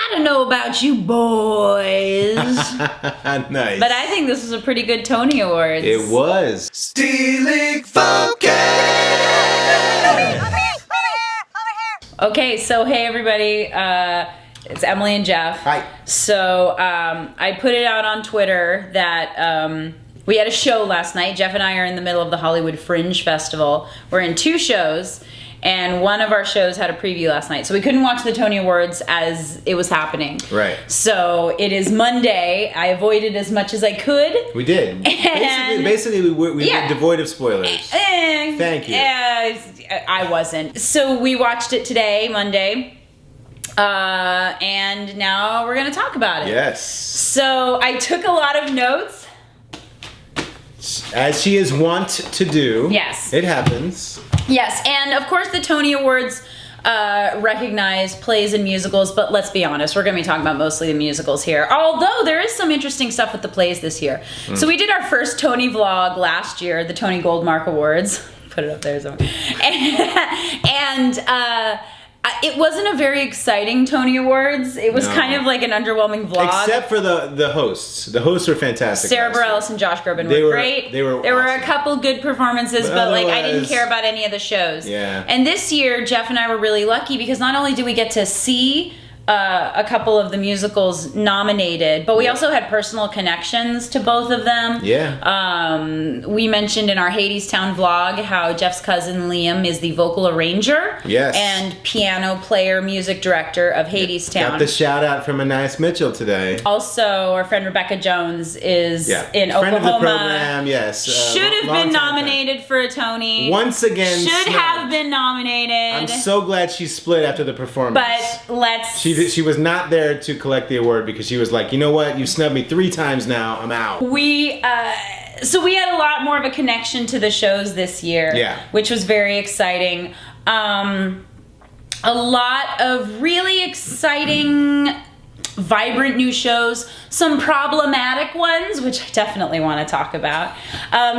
I don't know about you boys. Nice. But I think this was a pretty good Tony Awards. It was. Stealing Focus! Okay, so hey everybody, it's Emily and Jeff. Hi. So I put it out on Twitter that we had a show last night. Jeff and I are in the middle of the Hollywood Fringe Festival. We're in 2 shows, and one of our shows had a preview last night. So we couldn't watch the Tony Awards as it was happening. Right. So it is Monday. I avoided as much as I could. We did. Basically we were devoid of spoilers. Thank you. I wasn't. So we watched it today, Monday. And now we're going to talk about it. Yes. So I took a lot of notes. As she is wont to do. Yes. It happens. Yes, and of course the Tony Awards recognize plays and musicals, but let's be honest, we're going to be talking about mostly the musicals here. Although there is some interesting stuff with the plays this year. So we did our first Tony vlog last year, the Tony Goldmark Awards. Put it up there somewhere. And it wasn't a very exciting Tony Awards. It was kind of like an underwhelming vlog. Except for the hosts. The hosts were fantastic. Sarah Bareilles and Josh Groban were great. There were awesome. a couple good performances, but like I didn't care about any of the shows. Yeah. And this year, Jeff and I were really lucky because not only did we get to see a couple of the musicals nominated, but we also had personal connections to both of them. Yeah. We mentioned in our Hadestown vlog how Jeff's cousin Liam is the vocal arranger and piano player, music director of Hadestown. Got the shout out from Anais Mitchell today. Also, our friend Rebecca Jones is in Oklahoma. Friend of the program, yes. Should have been nominated for a Tony. Once again, should have been nominated. I'm so glad she split after the performance. But She was not there to collect the award because she was like, you know what? You've snubbed me 3 times now. I'm out. So we had a lot more of a connection to the shows this year, which was very exciting. A lot of really exciting, vibrant new shows, some problematic ones, which I definitely want to talk about,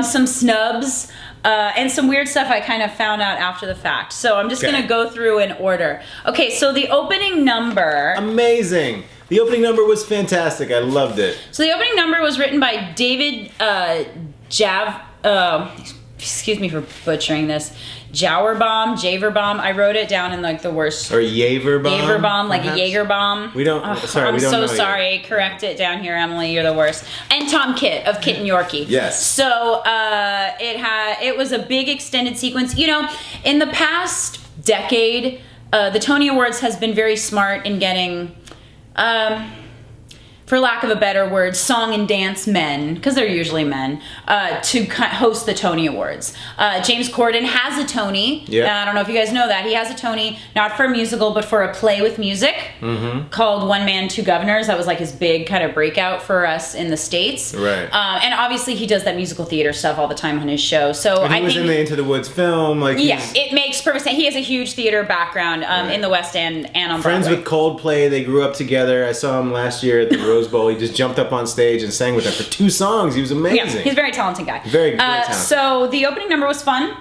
some snubs, and some weird stuff I kind of found out after the fact. So I'm just going to go through in order. Okay, so the opening number... Amazing. The opening number was fantastic. I loved it. So the opening number was written by David excuse me for butchering this. Javerbaum. I wrote it down in like the worst. Or Yaverbaum. Yaverbaum, like a Jaeger bomb. We don't. Sorry, we don't know. I'm so sorry. Yet. Correct it down here, Emily. You're the worst. And Tom Kitt of Kit and Yorkie. Yes. So it was a big extended sequence. You know, in the past decade, the Tony Awards has been very smart in getting. For lack of a better word, song and dance men, because they're usually men, to host the Tony Awards. James Corden has a Tony. I don't know if you guys know that. He has a Tony, not for a musical, but for a play with music called One Man, Two Governors. That was like his big kind of breakout for us in the States. Right. And obviously he does that musical theater stuff all the time on his show. So and he was in the Into the Woods film. Like it makes perfect sense. He has a huge theater background in the West End and on Friends Broadway. with Coldplay. They grew up together. I saw him last year at the Rose Bowl. He just jumped up on stage and sang with them for 2 songs. He was amazing. Yeah, he's a very talented guy. Very talented. So the opening number was fun.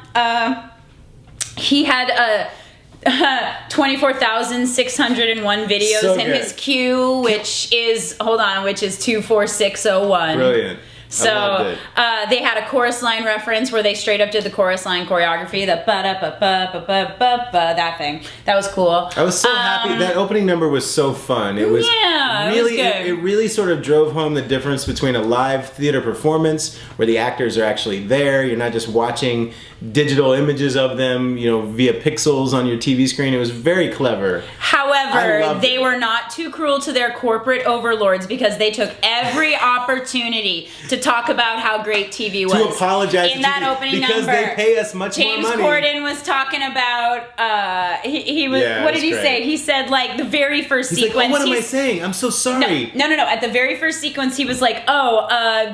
He had 24,601 videos in his queue, which is 24601. Brilliant. So they had a chorus line reference where they straight up did the chorus line choreography, the ba-da-ba-ba-ba-ba-ba, that thing. That was cool. I was so happy. That opening number was so fun. It was really good. It really sort of drove home the difference between a live theater performance where the actors are actually there. You're not just watching digital images of them, you know, via pixels on your TV screen. It was very clever. However, they were not too cruel to their corporate overlords because they took every opportunity to talk about how great TV was. To apologize in that opening because number. They pay us much more money. James Corden was talking about he was what did he say? He said like the very first sequence. Like, what am I saying? I'm so sorry. No. At the very first sequence, he was like,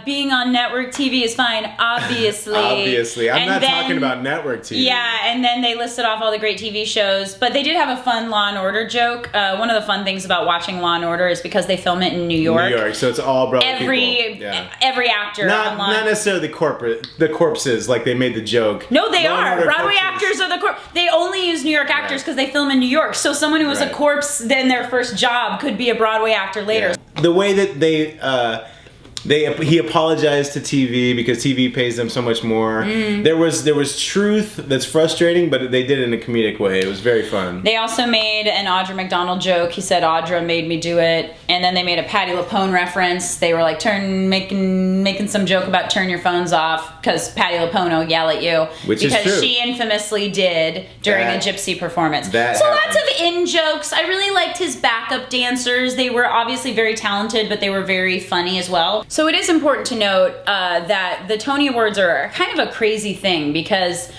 being on network TV is fine, obviously. Obviously. I'm not talking talking about network TV. Yeah, and then they listed off all the great TV shows, but they did have a fun Law and Order joke. One of the fun things about watching Law and Order is because they film it in New York. New York, so it's all Broadway people. Every actor not necessarily the corpses, like they made the joke. No, they are. Broadway actors are the corpse. They only use New York actors because they film in New York. So someone who was a corpse then their first job could be a Broadway actor later. Yeah. The way that he apologized to TV because TV pays them so much more. There was truth that's frustrating, but they did it in a comedic way. It was very fun. They also made an Audra McDonald joke. He said Audra made me do it, and then they made a Patti LuPone reference. They were like making some joke about turn your phones off because Patti LuPone will yell at you, which is true. Because she infamously did during a Gypsy performance. So lots of in jokes. I really liked his backup dancers. They were obviously very talented, but they were very funny as well. So it is important to note that the Tony Awards are kind of a crazy thing because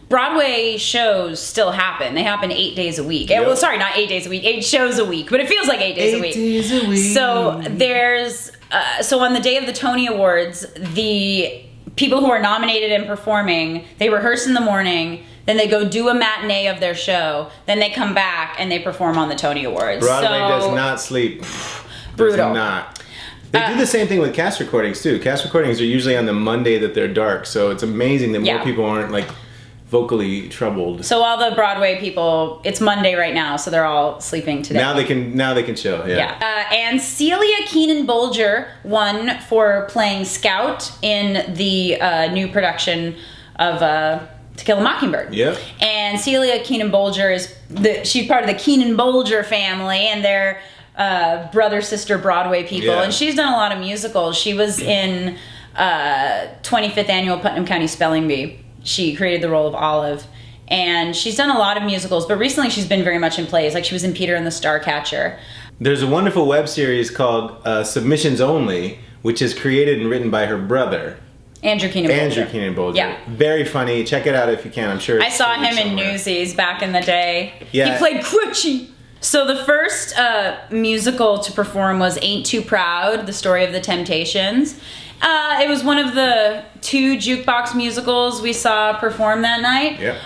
Broadway shows still happen. They happen 8 days a week. Yep. Well, sorry, not 8 days a week, 8 shows a week, but it feels like 8 days a week. 8 days a week. So there's, so on the day of the Tony Awards, the people who are nominated and performing, they rehearse in the morning, then they go do a matinee of their show, then they come back and they perform on the Tony Awards. Broadway does not sleep. Brutal. Does not. They do the same thing with cast recordings too. Cast recordings are usually on the Monday that they're dark, so it's amazing that more people aren't like vocally troubled. So all the Broadway people, it's Monday right now, so they're all sleeping today. Now they can chill. Yeah. And Celia Keenan-Bolger won for playing Scout in the new production of To Kill a Mockingbird. Yep. And Celia Keenan-Bolger she's part of the Keenan-Bolger family, and they're brother sister Broadway people, and she's done a lot of musicals. She was in 25th annual Putnam County Spelling Bee. She created the role of Olive, and she's done a lot of musicals, but recently she's been very much in plays. Like she was in Peter and the Starcatcher. There's a wonderful web series called Submissions Only, which is created and written by her brother, Andrew Keenan-Bolger. Yeah. Very funny. Check it out if you can. I'm sure I saw him in Newsies back in the day. Yeah. He played Crutchy. So the first musical to perform was Ain't Too Proud, the story of the Temptations. It was one of the 2 jukebox musicals we saw perform that night. Yeah.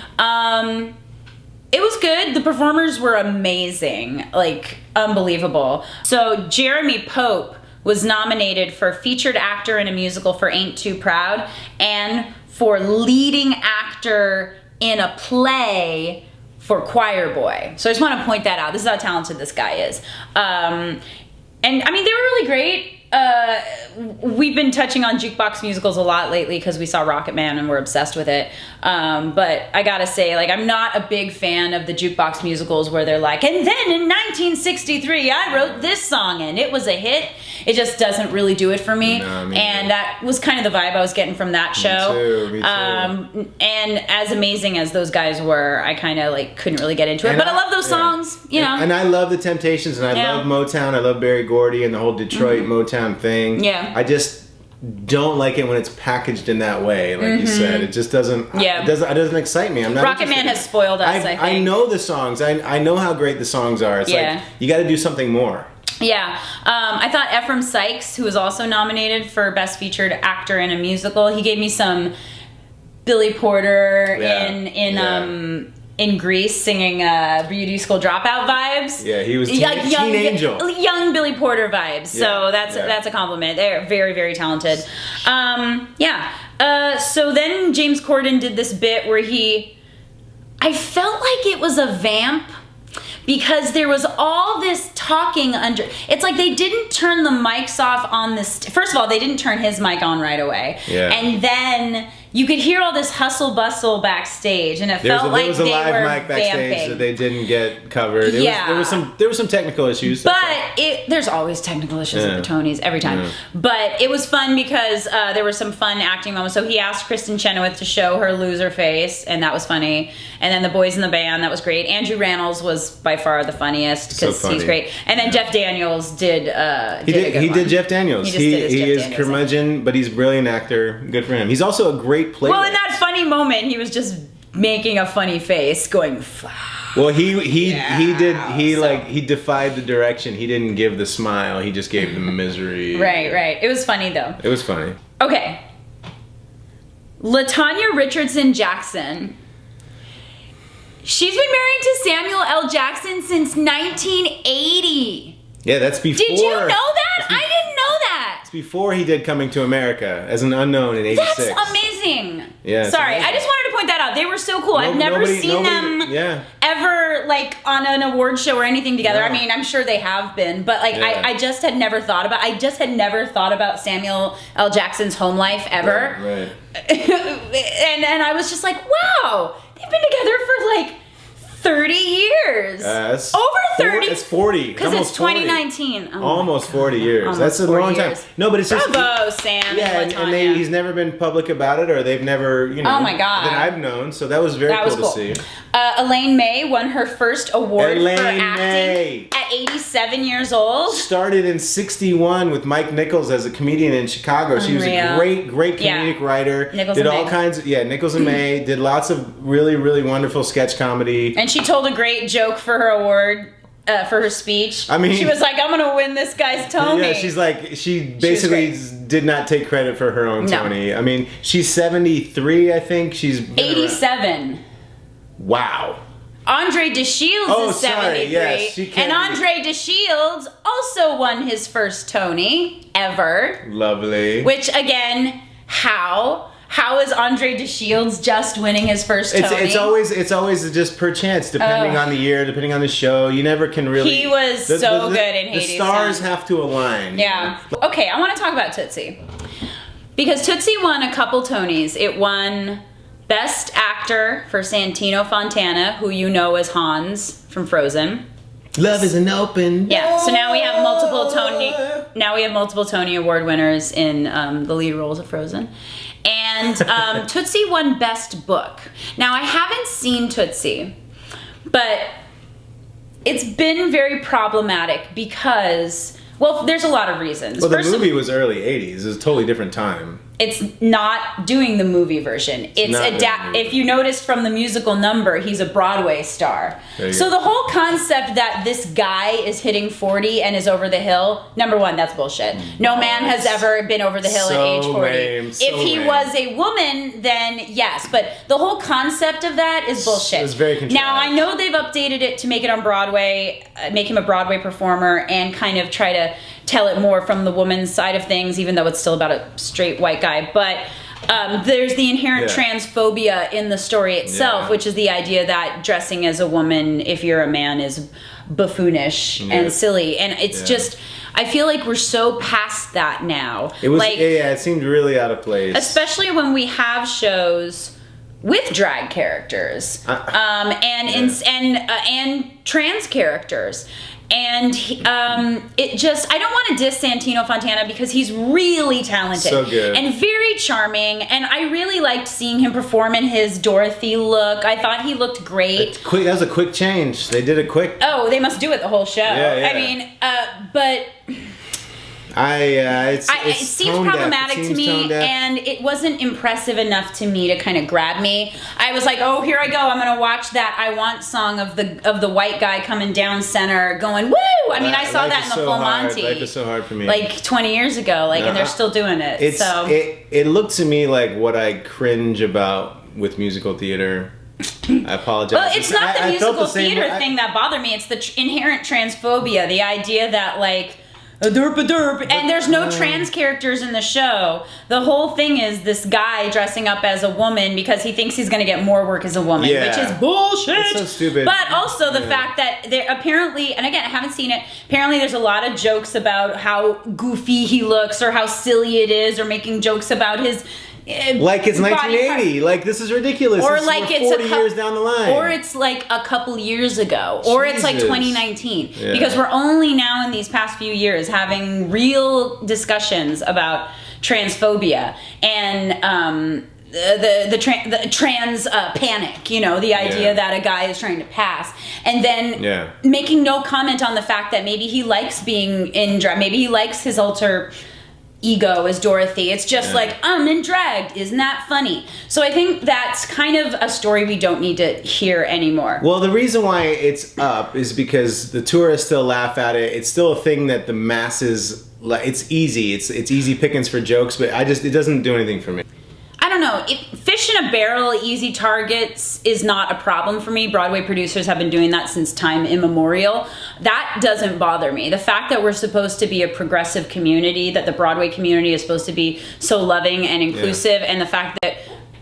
It was good. The performers were amazing, like unbelievable. So Jeremy Pope was nominated for featured actor in a musical for Ain't Too Proud and for leading actor in a play for Choir Boy. So I just want to point that out. This is how talented this guy is. And I mean, they were really great. We've been touching on jukebox musicals a lot lately because we saw Rocket Man and we're obsessed with it. But I gotta say, like, I'm not a big fan of the jukebox musicals where they're like, and then in 1963, I wrote this song and it was a hit. It just doesn't really do it for me. No, and that was kind of the vibe I was getting from that show. Me too. And as amazing as those guys were, I kind of like couldn't really get into it. But I love those songs, you know. And I love the Temptations, and I love Motown. I love Berry Gordy and the whole Detroit Motown thing. Yeah. I just don't like it when it's packaged in that way, like you said. It just doesn't. Yeah. It doesn't excite me. I'm not. Rocket Man has spoiled us. I think. I know the songs. I know how great the songs are. It's like you got to do something more. Yeah. I thought Ephraim Sykes, who was also nominated for Best Featured Actor in a Musical, he gave me some Billy Porter in Grease singing Beauty School Dropout vibes. Yeah, he was teen angel. Young Billy Porter vibes. So that's a compliment. They're very, very talented. So then James Corden did this bit where I felt like it was a vamp, because there was all this talking under. It's like they didn't turn the mics off on this. First of all, they didn't turn his mic on right away. Yeah. And then you could hear all this hustle bustle backstage, and it felt like they were vamping. There was a live mic backstage that they didn't get covered. There was some technical issues. But there's always technical issues at the Tonys every time. Yeah. But it was fun because there were some fun acting moments. So he asked Kristen Chenoweth to show her loser face, and that was funny. And then the boys in the band, that was great. Andrew Rannells was by far the funniest because he's great. And then Jeff Daniels did. He did Jeff Daniels. He is curmudgeon, but he's a brilliant actor. Good for him. He's also a great player. Well, in that funny moment, he was just making a funny face, going. Well, he defied the direction. He didn't give the smile. He just gave the misery. Right. It was funny though. It was funny. Okay. LaTanya Richardson Jackson. She's been married to Samuel L. Jackson since 1980. Yeah, that's before. Did you know that? I didn't know that. It's before he did Coming to America as an unknown in '86. That's amazing. Yeah. Sorry, amazing. I just wanted to point that out. They were so cool. I've never seen them ever like on an award show or anything together. No. I mean, I'm sure they have been, but like I just had never thought about Samuel L. Jackson's home life ever. Right. and I was just like, wow, they've been together for like 30 years. Over 30. It's 40. Because it's 2019. Oh almost 40 years. Almost that's a long time. No, but it's just... Bravo, Sam. Yeah, and he's never been public about it, or they've never, you know... Oh my God. That I've known, so that was very cool to see. Elaine May won her first award for acting at 87 years old. Started in 61 with Mike Nichols as a comedian in Chicago. She was a great comedic writer. Nichols did and all May. kinds of... Yeah, Nichols and May. Did lots of really, really wonderful sketch comedy. And she told a great joke for her award. For her speech. I mean, she was like, I'm gonna win this guy's Tony. Yeah, she's like, she basically did not take credit for her own Tony. I mean, she's 73, I think. She's 87. Wow. Andre DeShields is 73. Sorry. Yes, and Andre DeShields also won his first Tony ever. Lovely. Which, again, How is Andre DeShields just winning his first Tony? It's always just per chance, depending on the year, depending on the show. You never can really... He was so good in Hadestown. The stars have to align. Yeah. Okay, I want to talk about Tootsie. Because Tootsie won a couple Tonys. It won Best Actor for Santino Fontana, who you know as Hans from Frozen. Love isn't open. Yeah, so now we have multiple Tony Award winners in the lead roles of Frozen. And Tootsie won Best Book. Now, I haven't seen Tootsie, but it's been very problematic because, well, there's a lot of reasons. Well, the movie was early 80s. It was a totally different time. It's not doing the movie version. It's if you noticed from the musical number, he's a Broadway star. So the whole concept that this guy is hitting 40 and is over the hill, number one, that's bullshit. No man has ever been over the hill at age 40. If he was a woman, then yes. But the whole concept of that is bullshit. It's very contrived. Now, I know they've updated it to make it on Broadway, make him a Broadway performer, and kind of try to tell it more from the woman's side of things, even though it's still about a straight white guy. But there's the inherent transphobia in the story itself, which is the idea that dressing as a woman, if you're a man, is buffoonish and silly. And it's just, I feel like we're so past that now. It was, it seemed really out of place. Especially when we have shows with drag characters and trans characters. And it just, I don't want to diss Santino Fontana because he's really talented. So good. And very charming. And I really liked seeing him perform in his Dorothy look. I thought he looked great. That was a quick change. They did it quick. Oh, they must do it the whole show. Yeah. I mean, but... it seems problematic to me, and it wasn't impressive enough to me to kind of grab me. I was like, oh, here I go. I'm going to watch that I Want song of the white guy coming down center going, woo! I mean, I saw that in the Full Monty. Life is so hard for me. Like 20 years ago, and they're still doing it. It looked to me like what I cringe about with musical theater. I apologize. Well, it's not the musical theater thing that bothered me. It's the inherent transphobia, the idea that, like, a derp, and there's no trans characters in the show. The whole thing is this guy dressing up as a woman because he thinks he's going to get more work as a woman, which is bullshit. It's so stupid. But also the fact that there apparently, and again, I haven't seen it, apparently there's a lot of jokes about how goofy he looks or how silly it is, or making jokes about his... like it's 1980. Like, this is ridiculous. Or like it's 40 years down the line. Or it's like a couple years ago. Or it's like 2019. Yeah. Because we're only now in these past few years having real discussions about transphobia and the trans panic, the idea that a guy is trying to pass, and then making no comment on the fact that maybe he likes being in drag, maybe he likes his alter ego as Dorothy. It's just like, I'm in drag. Isn't that funny? So I think that's kind of a story we don't need to hear anymore. Well, the reason why it's up is because the tourists still laugh at it. It's still a thing that the masses, it's easy. It's easy pickings for jokes, but it doesn't do anything for me. I don't know. know. Fish in a barrel, easy targets is not a problem for me. Broadway producers have been doing that since time immemorial. That doesn't bother me. The fact that we're supposed to be a progressive community, that the Broadway community is supposed to be so loving and inclusive, and the fact that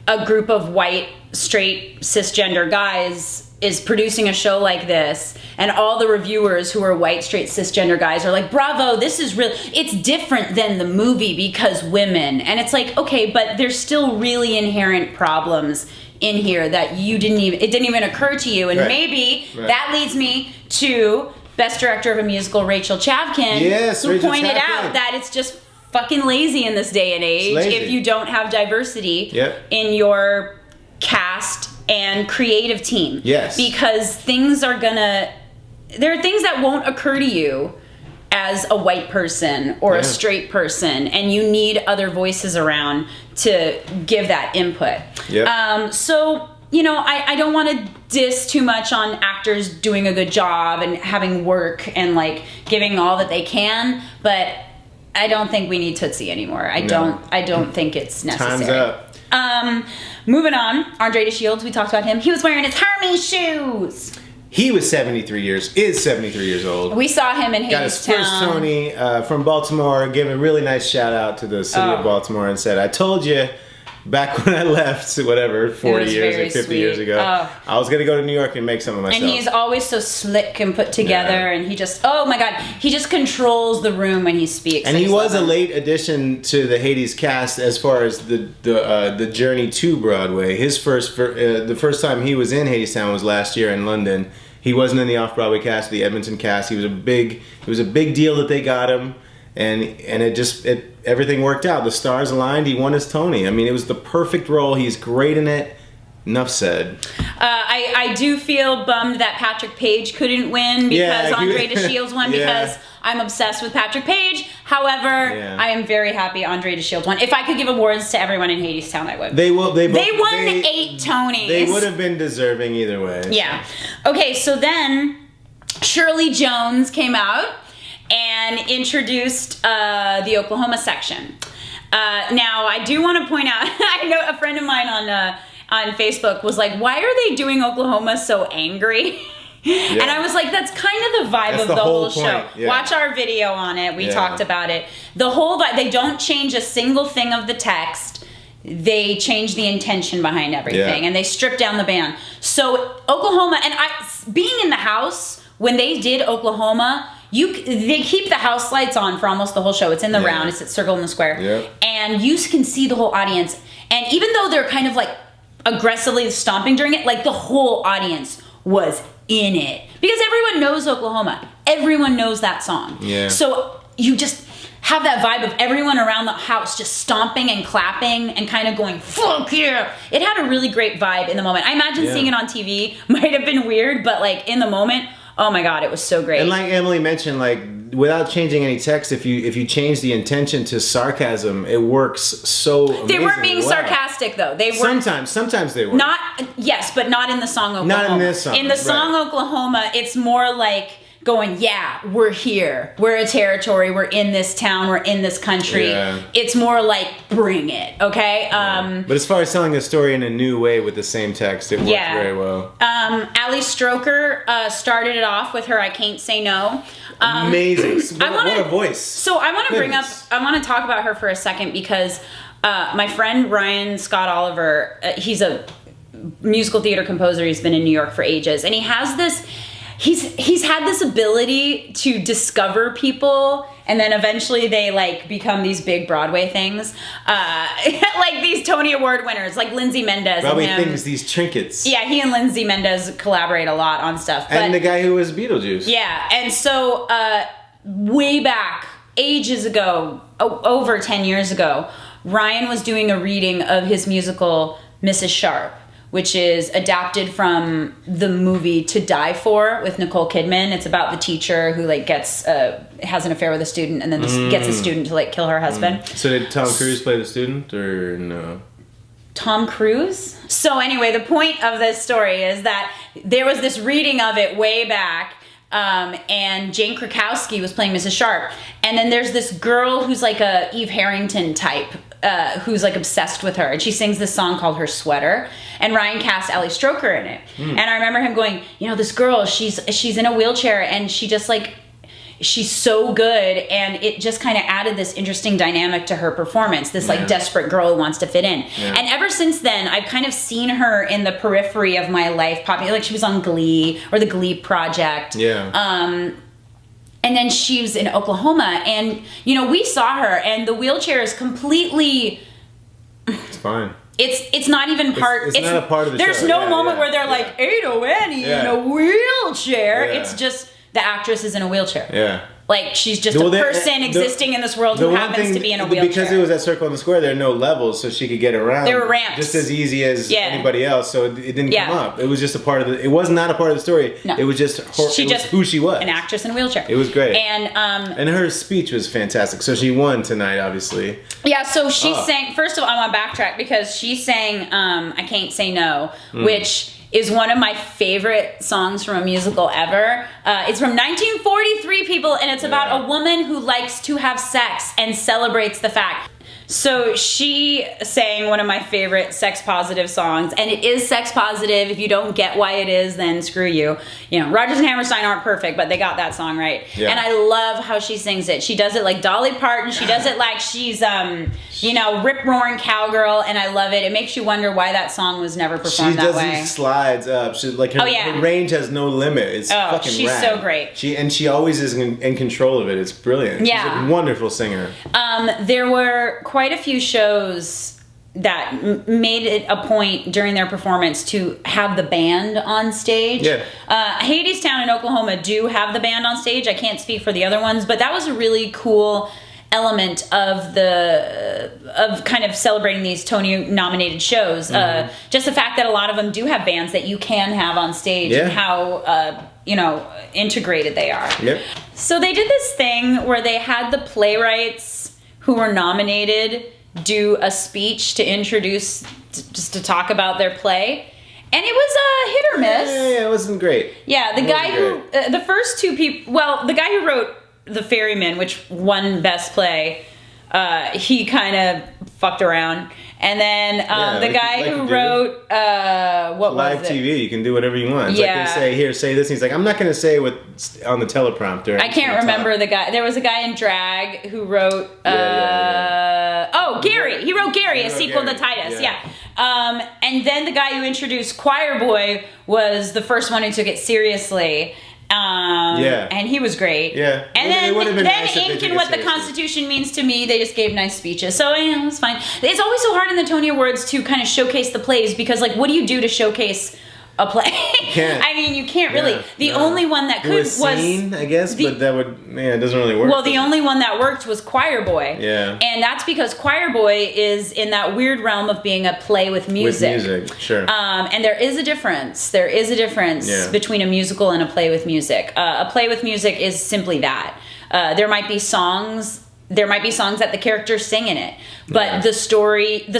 a group of white, straight, cisgender guys is producing a show like this, and all the reviewers who are white, straight, cisgender guys are like, bravo, this is real. It's different than the movie because women. And it's like, okay, but there's still really inherent problems in here that it didn't even occur to you. And maybe that leads me to Best Director of a Musical, Rachel Chavkin, who pointed out that it's just fucking lazy in this day and age if you don't have diversity in your cast and creative team. Yes. Because there are things that won't occur to you as a white person or a straight person, and you need other voices around to give that input. So, you know, I don't want to diss too much on actors doing a good job and having work and like giving all that they can, but I don't think we need Tootsie anymore. I don't think it's necessary. Time's up. Moving on, Andre DeShields, we talked about him. He was wearing his Hermes shoes. He was 73 years old. We saw him in Hadestown. Got his first Tony from Baltimore. Gave a really nice shout out to the city of Baltimore and said, I told you back when I left, 40 years or 50 years ago, I was going to go to New York and make some of myself. And he's always so slick and put together, and he just, oh my God, he just controls the room when he speaks. And he was a late addition to the Hades cast as far as the journey to Broadway. The first time he was in Hadestown was last year in London. He wasn't in the off-Broadway cast, the Edmonton cast. It was a big deal that they got him. And everything worked out. The stars aligned. He won his Tony. I mean, it was the perfect role. He's great in it. Enough said. I do feel bummed that Patrick Page couldn't win because Andre DeShields won because I'm obsessed with Patrick Page. However, I am very happy Andre DeShields won. If I could give awards to everyone in Hadestown, I would. They won 8 Tonys. They would have been deserving either way. Yeah. Okay, so then Shirley Jones came out and introduced the Oklahoma section. Now, I do want to point out, I know a friend of mine on Facebook was like, why are they doing Oklahoma so angry? And I was like, that's kind of the vibe of the whole show. Yeah. Watch our video on it. We talked about it. The whole vibe, they don't change a single thing of the text. They change the intention behind everything, and they strip down the band. So Oklahoma, and being in the house, when they did Oklahoma, they keep the house lights on for almost the whole show. It's in the round. It's at Circle in the Square. And you can see the whole audience. And even though they're kind of like aggressively stomping during it, like the whole audience was in it. Because everyone knows Oklahoma. Everyone knows that song. So you just have that vibe of everyone around the house just stomping and clapping and kind of going, fuck yeah. It had a really great vibe in the moment. I imagine seeing it on TV might have been weird, but like in the moment, oh my God, it was so great. And like Emily mentioned, like without changing any text, if you change the intention to sarcasm, it works so amazingly. They weren't being sarcastic though. They were sometimes they were. But not in the song Oklahoma. Not in this song. In the song Oklahoma, it's more like going, yeah, we're here. We're a territory. We're in this town. We're in this country. It's more like, bring it, okay? But as far as telling a story in a new way with the same text, it worked very well. Ali Stroker started it off with her I Can't Say No. Amazing. What a voice. So I want to talk about her for a second because my friend Ryan Scott Oliver, he's a musical theater composer. He's been in New York for ages. And he has this... He's had this ability to discover people, and then eventually they like become these big Broadway things, like these Tony Award winners, like Lindsay Mendez. Probably things, these trinkets. Yeah, he and Lindsay Mendez collaborate a lot on stuff. And the guy who was Beetlejuice. Yeah, and so way back, ages ago, over 10 years ago, Ryan was doing a reading of his musical Mrs. Sharp, which is adapted from the movie To Die For with Nicole Kidman. It's about the teacher who like has an affair with a student and then gets a student to like kill her husband. So did Tom Cruise play the student or no? Tom Cruise? So anyway, the point of this story is that there was this reading of it way back, and Jane Krakowski was playing Mrs. Sharp. And then there's this girl who's like a Eve Harrington type who's like obsessed with her, and she sings this song called Her Sweater, and Ryan cast Ellie Stroker in it. And I remember him going, you know, this girl, she's in a wheelchair, and she just like, she's so good, and it just kind of added this interesting dynamic to her performance, this like desperate girl who wants to fit in. And ever since then, I've kind of seen her in the periphery of my life, popping, like she was on Glee or the Glee Project. And then she was in Oklahoma, and, you know, we saw her, and the wheelchair is completely... It's fine. It's not even part... It's not a part of the show. There's no moment where they're like, Ada Annie in a wheelchair. It's just the actress is in a wheelchair. Like, she's just a person existing in this world who happens to be in a wheelchair. Because it was at Circle in the Square, there are no levels, so she could get around. There were ramps. Just as easy as anybody else, so it didn't come up. It was just a part of the... It was not a part of the story. No. It was just who she was. An actress in a wheelchair. It was great. And her speech was fantastic. So she won tonight, obviously. Yeah, so she sang... First of all, I want to backtrack, because she sang I Can't Say No, which... is one of my favorite songs from a musical ever. It's from 1943, people, and it's about a woman who likes to have sex and celebrates the fact. So she sang one of my favorite sex-positive songs, and it is sex-positive. If you don't get why it is, then screw you. You know, Rodgers and Hammerstein aren't perfect, but they got that song right. And I love how she sings it. She does it like Dolly Parton. She does it like she's, you know, rip-roaring cowgirl, and I love it. It makes you wonder why that song was never performed that way. She does these slides up. She's like, her range has no limit. It's fucking she's rad. so great. She always is in control of it. It's brilliant. She's a wonderful singer. There were quite a few shows that made it a point during their performance to have the band on stage. Hadestown in Oklahoma do have the band on stage. I can't speak for the other ones, but that was a really cool element of kind of celebrating these Tony nominated shows. Just the fact that a lot of them do have bands that you can have on stage, and how you know, integrated they are. So they did this thing where they had the playwrights who were nominated do a speech to introduce, just to talk about their play, and it was a hit or miss. Yeah, it wasn't great. Yeah, the guy who the first two people, well, the guy who wrote The Ferryman, which won Best Play, he kind of fucked around. And then the guy who wrote what Live was it? TV, you can do whatever you want. It's like they say, here, say this. And he's like, I'm not going to say what's on the teleprompter. I can't remember the guy. There was a guy in drag who wrote Gary. He wrote Gary, a sequel to Titus. And then the guy who introduced Choir Boy was the first one who took it seriously. And he was great. And then Ink and What the Constitution Means to Me, they just gave nice speeches. So, it was fine. It's always so hard in the Tony Awards to kind of showcase the plays, because, like, what do you do to showcase a play? I mean, you can't really. The only one that could was scene, I guess, but that would, it doesn't really work. Well, the only one that worked was Choir Boy. And that's because Choir Boy is in that weird realm of being a play with music. With music, sure. And there is a difference. There is a difference between a musical and a play with music. A play with music is simply that. There might be songs that the characters sing in it, but the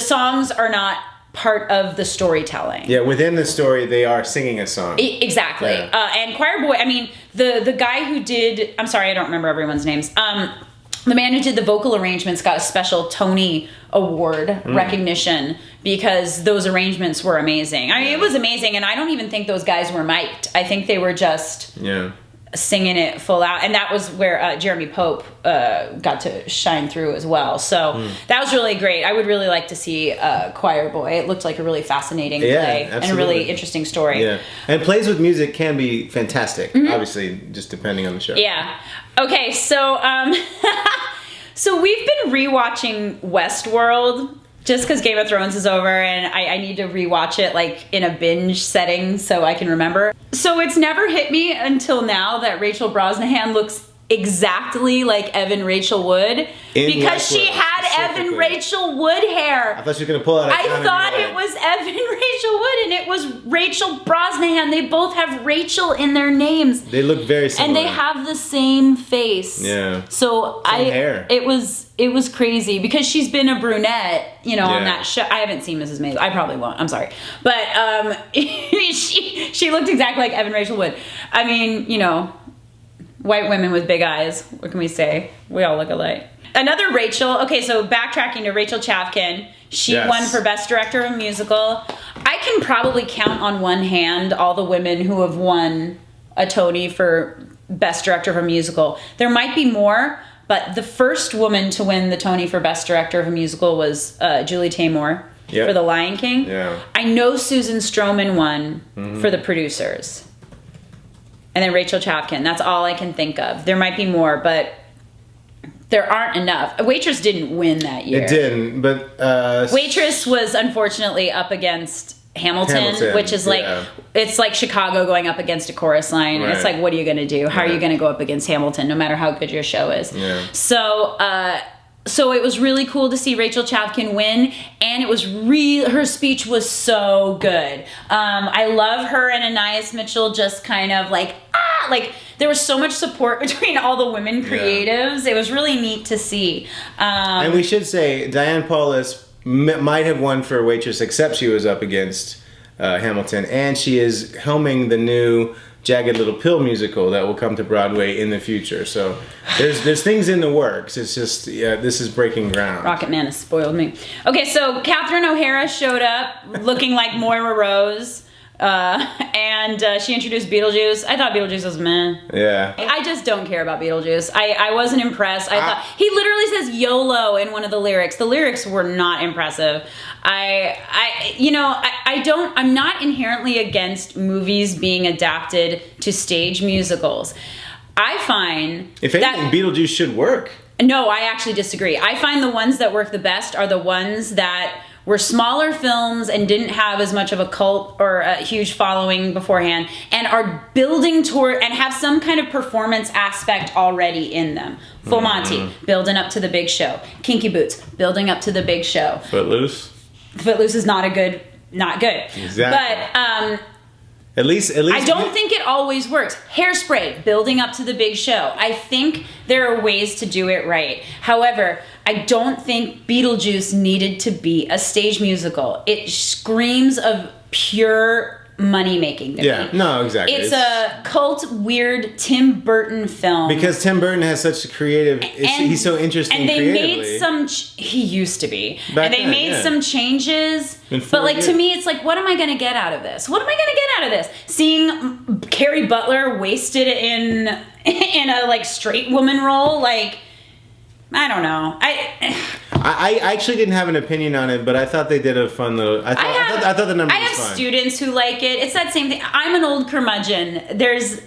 songs are not part of the storytelling. Within the story, they are singing a song. Exactly. And Choir Boy, I mean, the guy who did, I'm sorry, I don't remember everyone's names. The man who did the vocal arrangements got a special Tony Award recognition because those arrangements were amazing. I mean, it was amazing, and I don't even think those guys were mic'd. I think they were just singing it full out, and that was where Jeremy Pope got to shine through as well. So that was really great. I would really like to see Choir Boy. It looked like a really fascinating play and a really interesting story. And plays with music can be fantastic, obviously, just depending on the show. Okay, so so we've been rewatching Westworld just because Game of Thrones is over, and I need to rewatch it like in a binge setting so I can remember. So it's never hit me until now that Rachel Brosnahan looks exactly like Evan Rachel Wood because she had Evan Rachel Wood hair. I thought she was gonna pull out. I thought it was Evan Rachel Wood, and it was Rachel Brosnahan. They both have Rachel in their names. They look very similar, and they have the same face. So hair. It was crazy because she's been a brunette, you know, on that show. I haven't seen Mrs. Maisel. I probably won't. I'm sorry, but she looked exactly like Evan Rachel Wood. I mean, you know. White women with big eyes. What can we say? We all look alike. Another Rachel. Okay, so backtracking to Rachel Chavkin. She won for Best Director of a Musical. I can probably count on one hand all the women who have won a Tony for Best Director of a Musical. There might be more, but the first woman to win the Tony for Best Director of a Musical was Julie Taymor for The Lion King. Yeah. I know Susan Stroman won for The Producers. And then Rachel Chavkin. That's all I can think of. There might be more, but there aren't enough. Waitress didn't win that year. It didn't, but... Waitress was unfortunately up against Hamilton, which is like... It's like Chicago going up against a chorus line. Right. It's like, what are you going to do? How are you going to go up against Hamilton, no matter how good your show is? Yeah. So it was really cool to see Rachel Chavkin win, and it was her speech was so good. I love her and Anais Mitchell just kind of like there was so much support between all the women creatives. It was really neat to see. And we should say Diane Paulus might have won for Waitress, except she was up against Hamilton, and she is helming the new Jagged Little Pill musical that will come to Broadway in the future. So there's things in the works. It's just this is breaking ground. Rocket Man has spoiled me. Okay, so Catherine O'Hara showed up looking like Moira Rose. And she introduced Beetlejuice. I thought Beetlejuice was meh. Yeah. I just don't care about Beetlejuice. I wasn't impressed. I thought he literally says YOLO in one of the lyrics. The lyrics were not impressive. I'm not inherently against movies being adapted to stage musicals. I find if anything, Beetlejuice should work. No, I actually disagree. I find the ones that work the best are the ones that were smaller films and didn't have as much of a cult or a huge following beforehand and are building toward and have some kind of performance aspect already in them. Full Monty, building up to the big show. Kinky Boots, building up to the big show. Footloose is not good. Exactly. But at least I don't think it always works. Hairspray, building up to the big show. I think there are ways to do it right. However, I don't think Beetlejuice needed to be a stage musical. It screams of pure money-making to me. No, exactly. It's a cult, weird Tim Burton film. Because Tim Burton has such a creative... he's so interesting creatively. He used to be. Back and they made some changes. But like to me, it's like, what am I going to get out of this? What am I going to get out of this? Seeing Carrie Butler wasted in a like straight woman role, like... I don't know. I actually didn't have an opinion on it, but I thought they did a fun little... I thought the number was fun. I have students who like it. It's that same thing. I'm an old curmudgeon. There's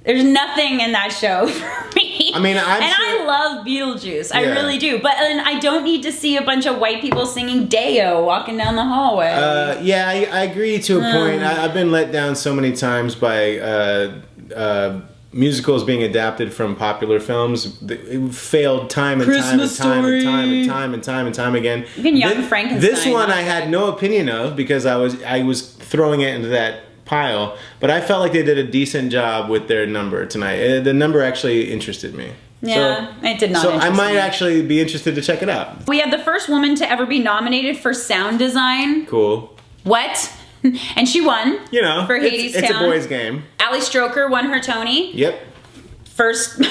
nothing in that show for me. I mean, I love Beetlejuice. I really do. But I don't need to see a bunch of white people singing Deo walking down the hallway. I agree to a point. I've been let down so many times by... musicals being adapted from popular films. It failed time and time again. Even Young Frankenstein. This one I had no opinion of because I was throwing it into that pile, but I felt like they did a decent job with their number tonight. The number actually interested me. Yeah, it did not. So I might actually be interested to check it out. We had the first woman to ever be nominated for sound design. Cool. What? And she won. For Hadestown. It's a boys' game. Ali Stroker won her Tony. Yep. First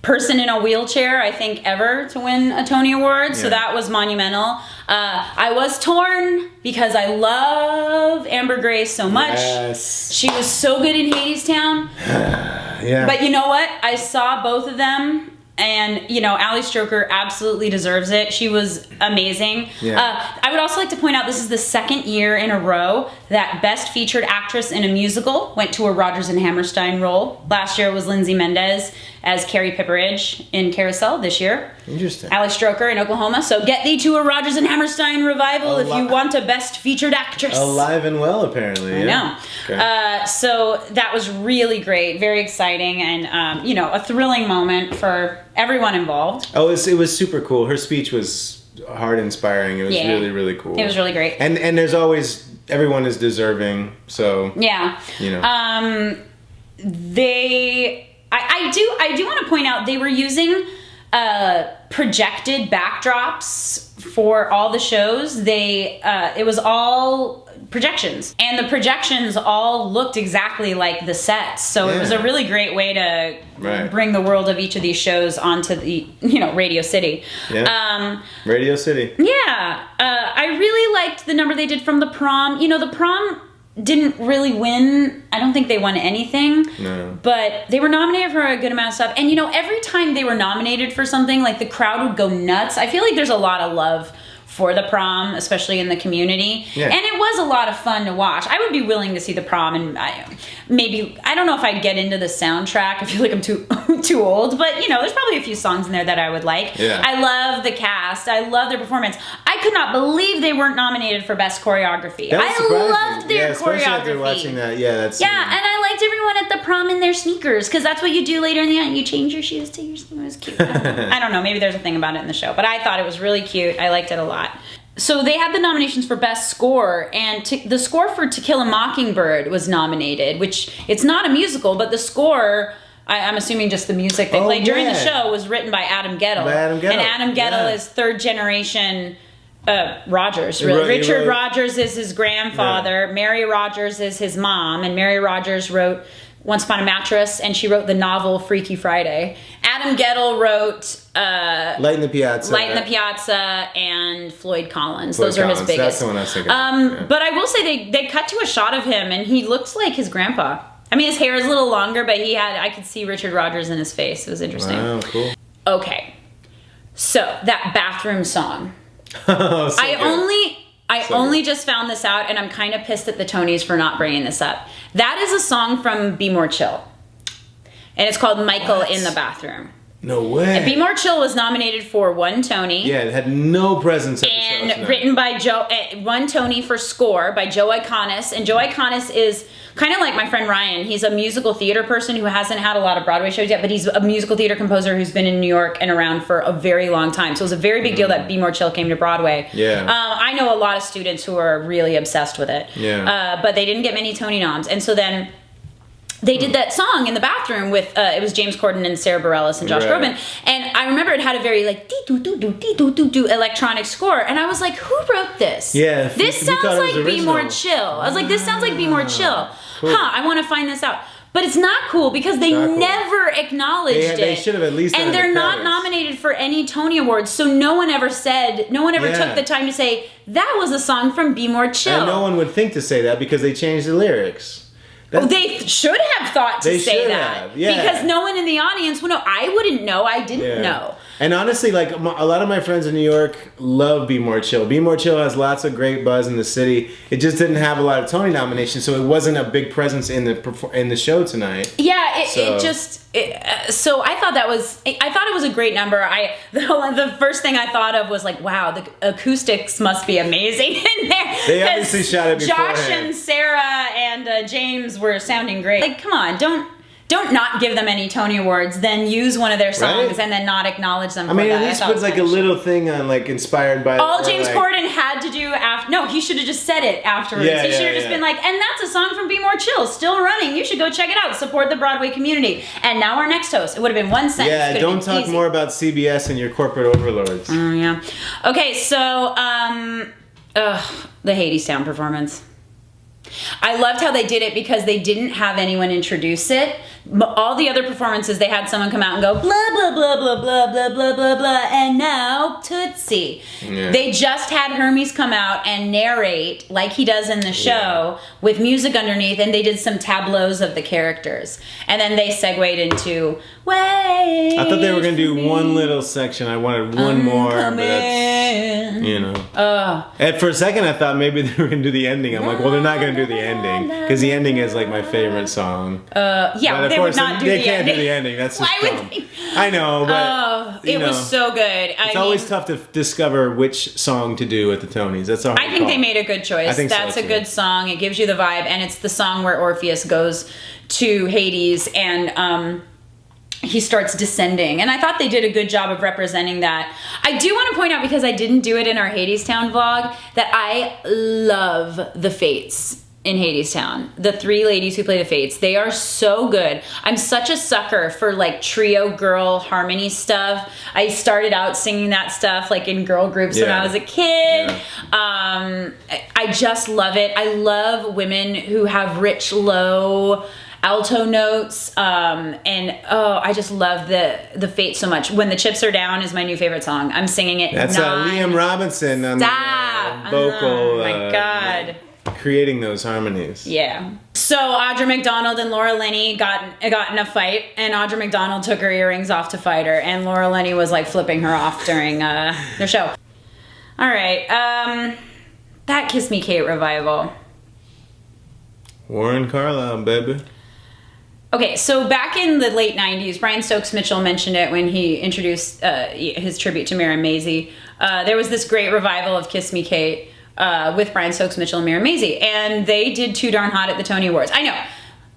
person in a wheelchair, I think, ever to win a Tony Award. So that was monumental. I was torn because I love Amber Grace so much. Yes. She was so good in Hadestown. Yeah. But you know what? I saw both of them. And, Ali Stroker absolutely deserves it. She was amazing. Yeah. I would also like to point out this is the second year in a row that Best Featured Actress in a Musical went to a Rodgers and Hammerstein role. Last year was Lindsay Mendez as Carrie Pipperidge in Carousel. This year, interesting. Ali Stroker in Oklahoma. So get thee to a Rodgers and Hammerstein revival if you want a Best Featured Actress. Alive and well, apparently. I know. Okay. So that was really great, very exciting, and a thrilling moment for everyone involved. Oh, it was super cool. Her speech was heart-inspiring. It was really, really cool. It was really great. And there's always, everyone is deserving, so... Yeah. I do want to point out they were using projected backdrops for all the shows. It was all projections, and the projections all looked exactly like the sets. So it was a really great way to bring the world of each of these shows onto the, Radio City. Yeah. Radio City. Yeah. I really liked the number they did from the prom. The prom didn't really win. I don't think they won anything. No. But they were nominated for a good amount of stuff. And every time they were nominated for something, like the crowd would go nuts. I feel like there's a lot of love for the prom, especially in the community. Yeah. And it was a lot of fun to watch. I would be willing to see the prom, and I don't know if I'd get into the soundtrack. I feel like I'm too old, but there's probably a few songs in there that I would like. Yeah. I love the cast. I love their performance. I could not believe they weren't nominated for best choreography. I loved their choreography. After watching that, that's and I liked everyone at the prom in their sneakers, because that's what you do later in the night. You change your shoes to your sneakers. It was cute. I don't know. Maybe there's a thing about it in the show, but I thought it was really cute. I liked it a lot. So they had the nominations for Best Score, and the score for To Kill a Mockingbird was nominated, which it's not a musical, but the score, I'm assuming just the music they played during the show, was written by Adam Guettel. And Adam Guettel is third generation Rogers. Really. Richard Rogers is his grandfather. Mary Rogers is his mom, and Mary Rogers wrote Once Upon a Mattress, and she wrote the novel Freaky Friday. Adam Guettel wrote Light in the Piazza and Floyd Collins. Those are his biggest. That's the one I was thinking of. But I will say they cut to a shot of him, and he looks like his grandpa. I mean, his hair is a little longer, but I could see Richard Rogers in his face. It was interesting. Wow, cool. Okay. So, that bathroom song. I only just found this out, and I'm kind of pissed at the Tonys for not bringing this up. That is a song from Be More Chill. And it's called Michael in the Bathroom. No way. And Be More Chill was nominated for 1 Tony. Yeah, it had no presence at the show. And written by 1 Tony for score by Joe Iconis. And Joe Iconis is kind of like my friend Ryan. He's a musical theater person who hasn't had a lot of Broadway shows yet, but he's a musical theater composer who's been in New York and around for a very long time. So it was a very big deal that Be More Chill came to Broadway. Yeah. I know a lot of students who are really obsessed with it. Yeah. But they didn't get many Tony noms. And so then they did that song in the bathroom with it was James Corden and Sarah Bareilles and Josh Groban, and I remember it had a very like dee-doo-doo-doo-dee-doo-doo-doo electronic score, and I was like, who wrote this? Yeah, this sounds like Be More Chill. I was like, this sounds like Be More Chill. Cool. I want to find this out. But it's not cool because they never acknowledged it. They should have at least. And they're not nominated for any Tony Awards, so no one ever took the time to say that was a song from Be More Chill. And no one would think to say that because they changed the lyrics. They should have thought to say that. Because no one in the audience would know. I wouldn't know. I didn't know. And honestly, like a lot of my friends in New York love Be More Chill. Be More Chill has lots of great buzz in the city. It just didn't have a lot of Tony nominations, so it wasn't a big presence in the show tonight. Yeah, so I thought it was a great number. The first thing I thought of was like, wow, the acoustics must be amazing in there. They obviously shot it beforehand. Josh and Sarah and James were sounding great. Like, come on, don't not give them any Tony Awards, then use one of their songs and then not acknowledge them for that. At least put like a little thing on, like inspired by. All James Corden had to do he should have just said it afterwards. He should have just been like, and that's a song from Be More Chill, still running. You should go check it out. Support the Broadway community. And now our next host. It would have been one sentence. Yeah, don't talk more about CBS and your corporate overlords. Oh yeah. Okay, so the Hadestown performance. I loved how they did it because they didn't have anyone introduce it. All the other performances, they had someone come out and go, blah, blah, blah, blah, blah, blah, blah, blah, blah, and now Tootsie. Yeah. They just had Hermes come out and narrate, like he does in the show, with music underneath, and they did some tableaus of the characters. And then they segued into, Wait. I thought they were going to do one little section. I wanted one more, but that's, you know. And for a second, I thought maybe they were going to do the ending. I'm like, well, they're not going to do the ending, because the ending is like my favorite song. Yeah, they would not do the ending. They can't do the ending. That's just dumb. I know, but it was so good. It's always tough to discover which song to do at the Tonys. That's all. I think they made a good choice. I think that's a good song. It gives you the vibe, and it's the song where Orpheus goes to Hades and he starts descending. And I thought they did a good job of representing that. I do want to point out, because I didn't do it in our Hadestown vlog, that I love the Fates in Hadestown. The 3 ladies who play the Fates, they are so good. I'm such a sucker for like trio girl harmony stuff. I started out singing that stuff like in girl groups when I was a kid. I just love it. I love women who have rich, low alto notes, I just love the Fates so much. When the Chips Are Down is my new favorite song. I'm singing it. That's Liam Robinson on the vocal. Oh my God. Creating those harmonies. Yeah. So Audra McDonald and Laura Linney got in a fight, and Audra McDonald took her earrings off to fight her, and Laura Linney was like flipping her off during their show. All right. That Kiss Me Kate revival. Warren Carlyle, baby. Okay, so back in the late 90s, Brian Stokes Mitchell mentioned it when he introduced his tribute to Mira Maisie. There was this great revival of Kiss Me Kate with Brian Stokes Mitchell and Mira Maisie, and they did Too Darn Hot at the Tony Awards. I know,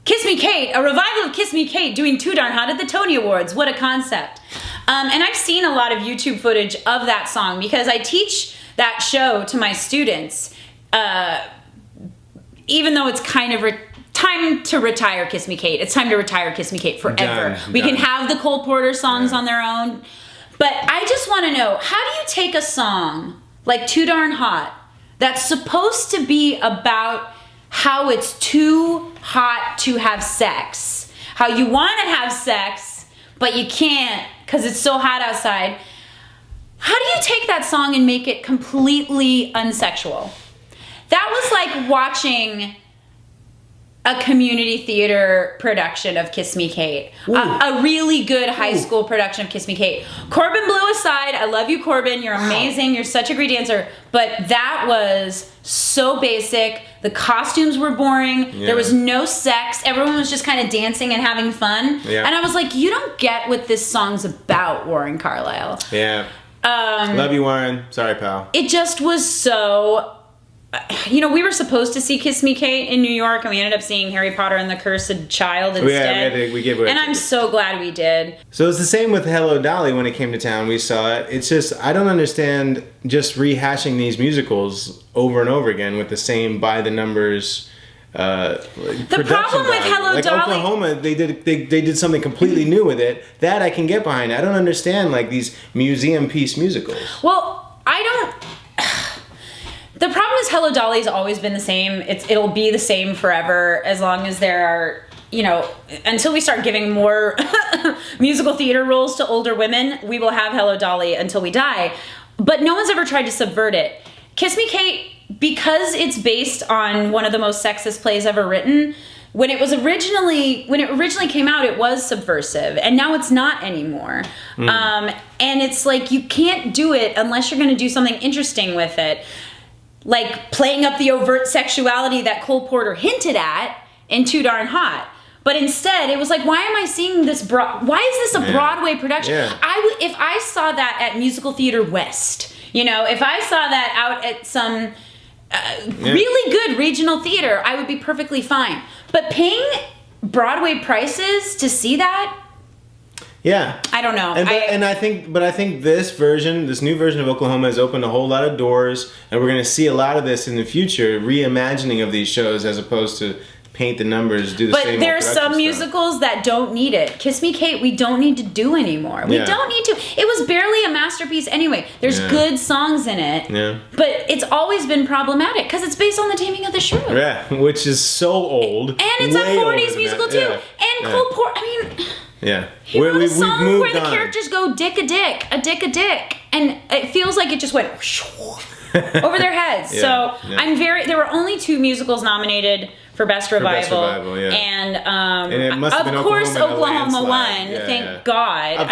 Kiss Me Kate, a revival of Kiss Me Kate doing Too Darn Hot at the Tony Awards. What a concept. And I've seen a lot of YouTube footage of that song because I teach that show to my students, even though it's kind of time to retire Kiss Me Kate. It's time to retire Kiss Me Kate forever. We can have the Cole Porter songs on their own. But I just want to know, how do you take a song like Too Darn Hot that's supposed to be about how it's too hot to have sex, how you want to have sex, but you can't because it's so hot outside. How do you take that song and make it completely unsexual? That was like watching a community theater production of Kiss Me Kate. A really good high school production of Kiss Me Kate. Corbin Bleu aside, I love you, Corbin. You're amazing. You're such a great dancer. But that was so basic. The costumes were boring. There was no sex. Everyone was just kind of dancing and having fun. And I was like, you don't get what this song's about, Warren Carlyle. Love you, Warren. Sorry, pal. It just was so... we were supposed to see Kiss Me Kate in New York, and we ended up seeing Harry Potter and the Cursed Child instead. We gave it. And I'm so glad we did. So it's the same with Hello Dolly when it came to town. We saw it. It's just, I don't understand just rehashing these musicals over and over again with the same by-the-numbers the problem with Hello Dolly... Oklahoma, they did something completely new with it. That I can get behind. I don't understand these museum piece musicals. Well, I don't... The problem is Hello Dolly's always been the same. It'll be the same forever as long as there are, until we start giving more musical theater roles to older women, we will have Hello Dolly until we die. But no one's ever tried to subvert it. Kiss Me Kate, because it's based on one of the most sexist plays ever written, when it originally came out, it was subversive, and now it's not anymore. And it's like, you can't do it unless you're going to do something interesting with it. Like playing up the overt sexuality that Cole Porter hinted at in Too Darn Hot. But instead, it was like, why am I seeing this? Why is this a Broadway production? If I saw that at Musical Theater West, if I saw that out at some really good regional theater, I would be perfectly fine. But paying Broadway prices to see that, I don't know. I think this new version of Oklahoma has opened a whole lot of doors, and we're going to see a lot of this in the future, reimagining of these shows as opposed to paint the numbers, do the same. But there are some musicals that don't need it. Kiss Me Kate, we don't need to do anymore. We don't need to. It was barely a masterpiece anyway. There's good songs in it. But it's always been problematic because it's based on The Taming of the Shrew. Which is so old. And it's a 40s musical too. And Cole Porter, he wrote a song where the characters go dick a dick, and it feels like it just went over their heads. There were only 2 musicals nominated for Best Revival, and it must have been of course Oklahoma won. Yeah, Thank God.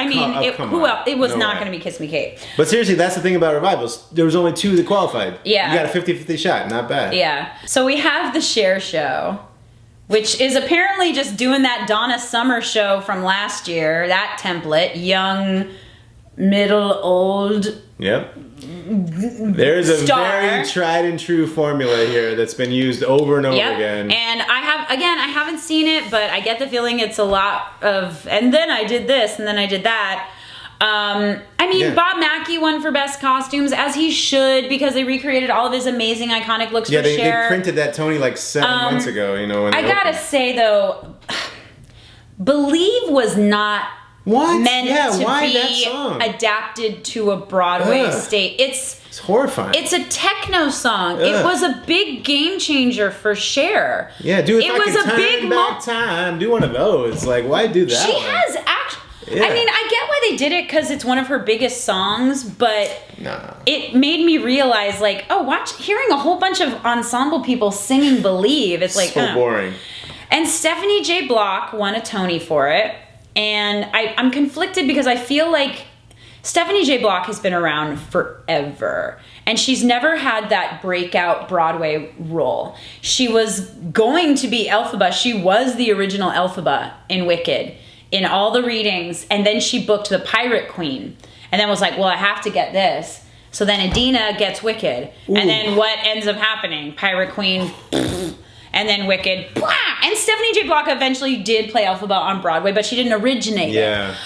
It was not going to be Kiss Me Kate. But seriously, that's the thing about revivals. There was only 2 that qualified. You got a 50-50 shot. Not bad. So we have the Cher show, which is apparently just doing that Donna Summer show from last year, that template, young, middle, old. There's a very tried and true formula here that's been used over and over again. And I haven't seen it, but I get the feeling it's a lot of, and then I did this, and then I did that. I mean, Bob Mackie won for best costumes, as he should, because they recreated all of his amazing iconic looks for Cher. Yeah, they printed that Tony like 7 months ago, you know. When I gotta say, though, Believe was not meant to be adapted to a Broadway stage. It's horrifying. It's a techno song. It was a big game changer for Cher. Yeah, dude, if I could turn back time, do one of those. Like, why do that? She has actually... I mean, I get why they did it, because it's one of her biggest songs, but it made me realize, like, hearing a whole bunch of ensemble people singing Believe, it's like... So boring. And Stephanie J. Block won a Tony for it, and I'm conflicted because I feel like Stephanie J. Block has been around forever, and she's never had that breakout Broadway role. She was going to be Elphaba. She was the original Elphaba in Wicked, in all the readings, and then she booked the Pirate Queen, and then was like, well, I have to get this. So then Adina gets Wicked, and then what ends up happening? Pirate Queen, and then Wicked, blah! And Stephanie J. Block eventually did play Elphaba on Broadway, but she didn't originate it.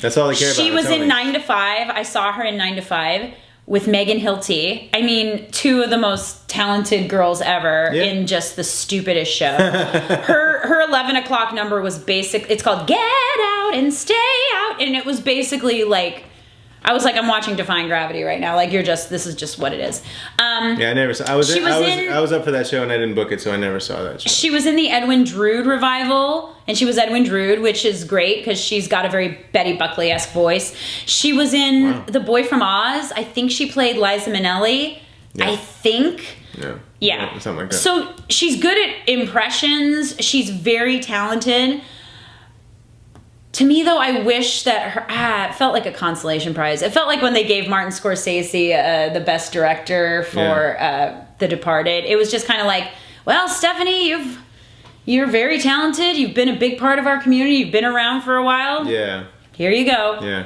That's all they care about. She was in 9 to 5. I saw her in 9 to 5 with Megan Hilty. I mean, two of the most talented girls ever in just the stupidest show. Her 11 o'clock number was basic. It's called Get Out and Stay Out, and it was basically like, I was like, I'm watching Defying Gravity right now. Like, this is just what it is. I never saw. I was up for that show and I didn't book it, so I never saw that show. She was in the Edwin Drood revival, and she was Edwin Drood, which is great because she's got a very Betty Buckley-esque voice. She was in The Boy from Oz. I think she played Liza Minnelli. I think. Yeah. Something like that. So she's good at impressions. She's very talented. To me, though, I wish that it felt like a consolation prize. It felt like when they gave Martin Scorsese the best director for The Departed. It was just kind of like, well, Stephanie, you're very talented. You've been a big part of our community. You've been around for a while. Yeah. Here you go. Yeah.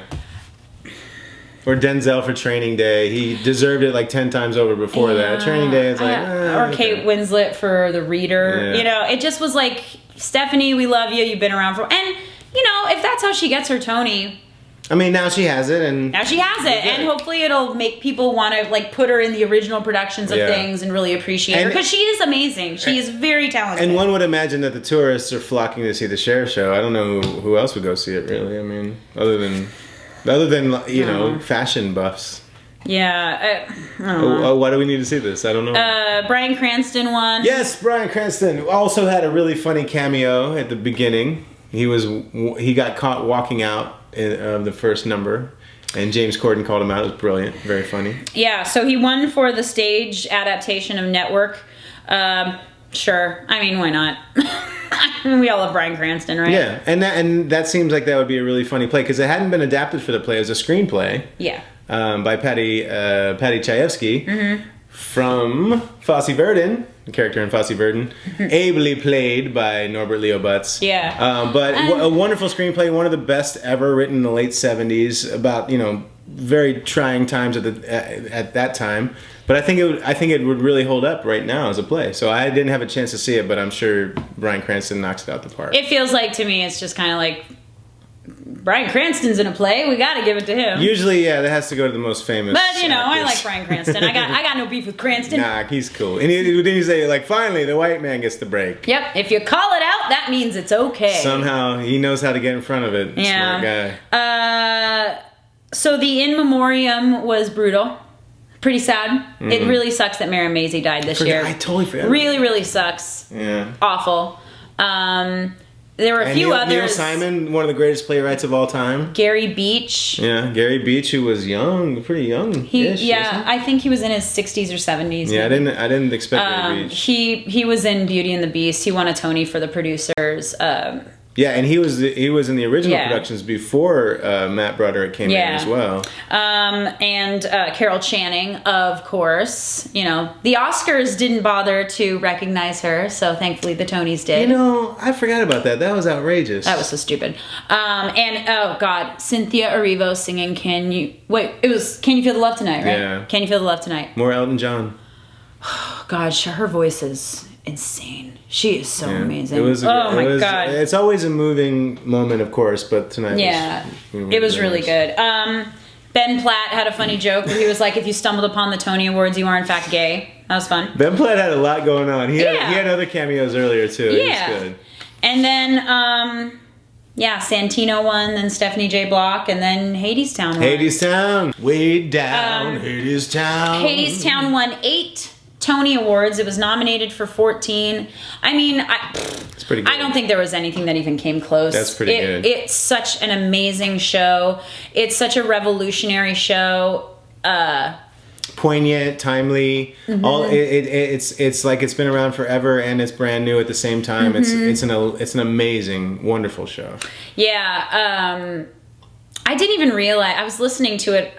Or Denzel for Training Day. He deserved it like 10 times over before that. Training Day, it's like... or Kate Winslet for The Reader. Yeah. You know, it just was like, Stephanie, we love you. You've been around for... And... You know, if that's how she gets her Tony. I mean, now she has it, and hopefully it'll make people want to like put her in the original productions of things and really appreciate her, because she is amazing. She is very talented. And one would imagine that the tourists are flocking to see the Cher show. I don't know who else would go see it, really. I mean, other than you know, fashion buffs. Yeah. I don't know. Why do we need to see this? I don't know. Bryan Cranston won. Yes, Bryan Cranston also had a really funny cameo at the beginning. He got caught walking out of the first number, and James Corden called him out. It was brilliant, very funny. Yeah, so he won for the stage adaptation of Network. Sure, I mean, why not? We all love Bryan Cranston, right? Yeah, and that seems like that would be a really funny play, because it hadn't been adapted for the play. It was a screenplay. Yeah. By Patty Chayefsky from Fosse Verdon. The character in Fosse Verdon, ably played by Norbert Leo Butz. Yeah. But a wonderful screenplay, one of the best ever, written in the late 70s, about, you know, very trying times at that time. But I think it would really hold up right now as a play. So I didn't have a chance to see it, but I'm sure Bryan Cranston knocks it out the park. It feels like, to me, it's just kind of like, Bryan Cranston's in a play. We got to give it to him. Usually, that has to go to the most famous. But you know, actors. I like Bryan Cranston. I got no beef with Cranston. Nah, he's cool. And then you say, like, finally, the white man gets the break. Yep. If you call it out, that means it's okay. Somehow he knows how to get in front of it. Yeah. Smart guy. So the In Memoriam was brutal. Pretty sad. It really sucks that Mary Maisie died this year. I totally forgot. Really, really sucks. Yeah. Awful. There were a few others. Neil Simon, one of the greatest playwrights of all time. Gary Beach. Yeah, Gary Beach, who was pretty young. I think he was in his 60s or 70s. Yeah, maybe. I didn't expect Gary Beach. He was in Beauty and the Beast. He won a Tony for the producers. Yeah, and he was in the original productions before Matt Broderick came in as well. And Carol Channing, of course. You know, the Oscars didn't bother to recognize her, so thankfully the Tonys did. You know, I forgot about that. That was outrageous. That was so stupid. And oh god, Cynthia Erivo singing Can You Feel the Love Tonight, right? Yeah. Can You Feel the Love Tonight? More Elton John. Oh, God, her voice is insane. She is so amazing. My God. It's always a moving moment, of course, but tonight it was really good. Ben Platt had a funny joke where he was like, if you stumbled upon the Tony Awards, you are in fact gay. That was fun. Ben Platt had a lot going on. He had other cameos earlier, too. Yeah. He was good. And then, Santino won, then Stephanie J. Block, and then Hadestown won. Hadestown. Way down, Hadestown. Hadestown won 8 Tony Awards. It was nominated for 14. I mean, it's pretty good. I don't think there was anything that even came close. That's pretty good. It's such an amazing show. It's such a revolutionary show. Poignant, timely. It's like it's been around forever and it's brand new at the same time. It's an amazing, wonderful show. Yeah. I didn't even realize, I was listening to it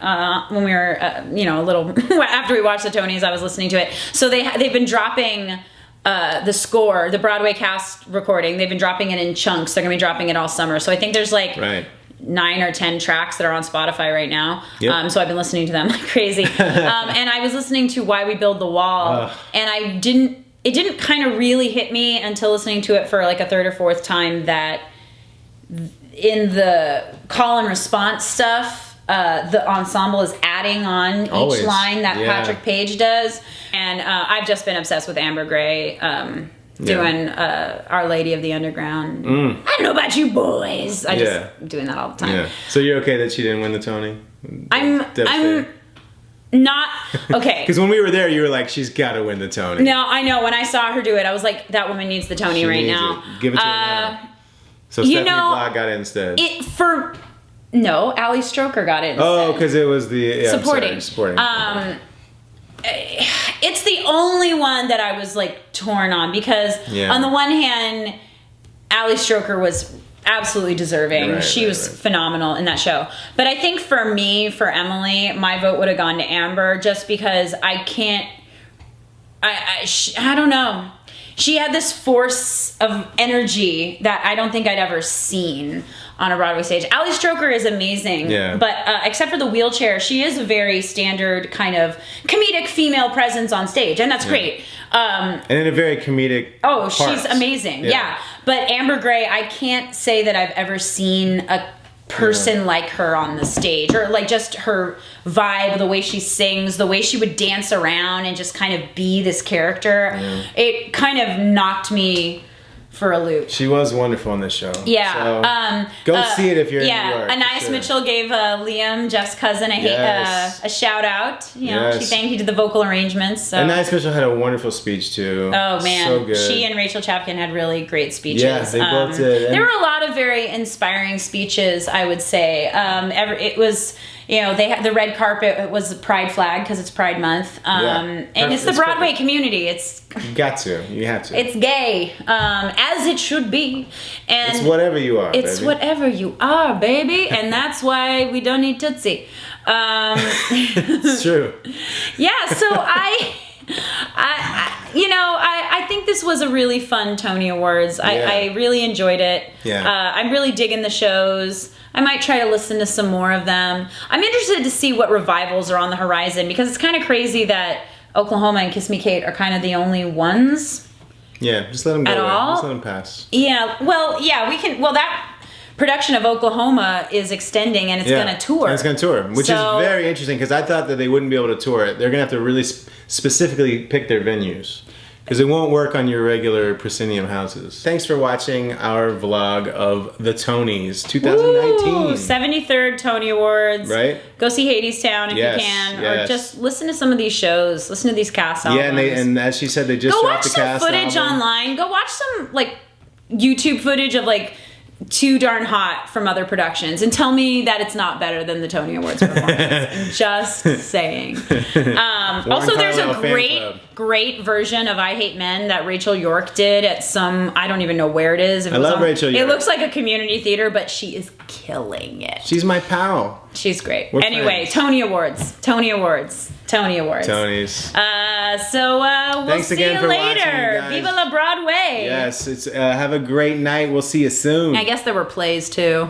when we were, a little, after we watched the Tonys, I was listening to it. So they've been dropping the score, the Broadway cast recording, they've been dropping it in chunks. They're going to be dropping it all summer. So I think there's 9 or 10 tracks that are on Spotify right now. Yep. So I've been listening to them like crazy. And I was listening to Why We Build the Wall, and it didn't kind of really hit me until listening to it for like a third or fourth time that in the call and response stuff, the ensemble is adding on each line that Patrick Page does. And I've just been obsessed with Amber Gray doing Our Lady of the Underground. I don't know about you boys. I just doing that all the time. Yeah. So you're okay that she didn't win the Tony? I'm not okay. Because when we were there, you were like, she's got to win the Tony. No, I know. When I saw her do it, I was like, that woman needs the Tony right now. Give it to her now. So Stephanie Block got it instead. Ali Stroker got it instead. Oh, because it was the supporting. Supporting. It's the only one that I was like torn on because on the one hand, Ali Stroker was absolutely deserving. She was phenomenal in that show. But I think for me, for Emily, my vote would have gone to Amber just because I can't. I don't know. She had this force of energy that I don't think I'd ever seen on a Broadway stage. Ali Stroker is amazing, but except for the wheelchair, she is a very standard kind of comedic female presence on stage, and that's great. And in a very comedic she's amazing, But Amber Gray, I can't say that I've ever seen a person like her on the stage, or like just her vibe, the way she sings, the way she would dance around and just kind of be this character. It kind of knocked me for a loop. She was wonderful on this show. Yeah. So go see it if you're in New York. Anais Mitchell gave Liam, Jeff's cousin, a shout out. You know, she thanked, he did the vocal arrangements. So. Anais Mitchell had a wonderful speech too. Oh man, so good. She and Rachel Chapkin had really great speeches. Yeah, they both did. There were a lot of very inspiring speeches, I would say. It was. They had the red carpet. It was a Pride flag because it's Pride Month, and it's the Broadway community. It's you have to. It's gay, as it should be, and it's whatever you are. It's baby. whatever you are, baby, and that's why we don't need Tootsie. It's true. Yeah, so I think this was a really fun Tony Awards. I really enjoyed it. Yeah. I'm really digging the shows. I might try to listen to some more of them. I'm interested to see what revivals are on the horizon because it's kind of crazy that Oklahoma and Kiss Me Kate are kind of the only ones. Yeah, just let them go. Just let them pass. Yeah, we can. Well, that production of Oklahoma is extending and it's going to tour. And it's going to tour, which is very interesting because I thought that they wouldn't be able to tour it. They're going to have to really specifically pick their venues. Because it won't work on your regular proscenium houses. Thanks for watching our vlog of the Tonys 2019. Ooh, 73rd Tony Awards. Right? Go see Hadestown if you can. Or just listen to some of these shows. Listen to these cast albums. Yeah, and as she said, they just dropped the cast album. Go watch some footage online. Go watch some YouTube footage of Too Darn Hot from other productions and tell me that it's not better than the Tony Awards performance. I'm just saying. Also, there's a great version of I Hate Men that Rachel York did at some, I don't even know where it is. I love Rachel York. It looks like a community theater, but she is killing it. She's my pal. She's great. We're anyway, friends. Tony Awards. Tonys. We'll see you later. Watching, Viva la Broadway. Yes, have a great night. We'll see you soon. I guess there were plays too.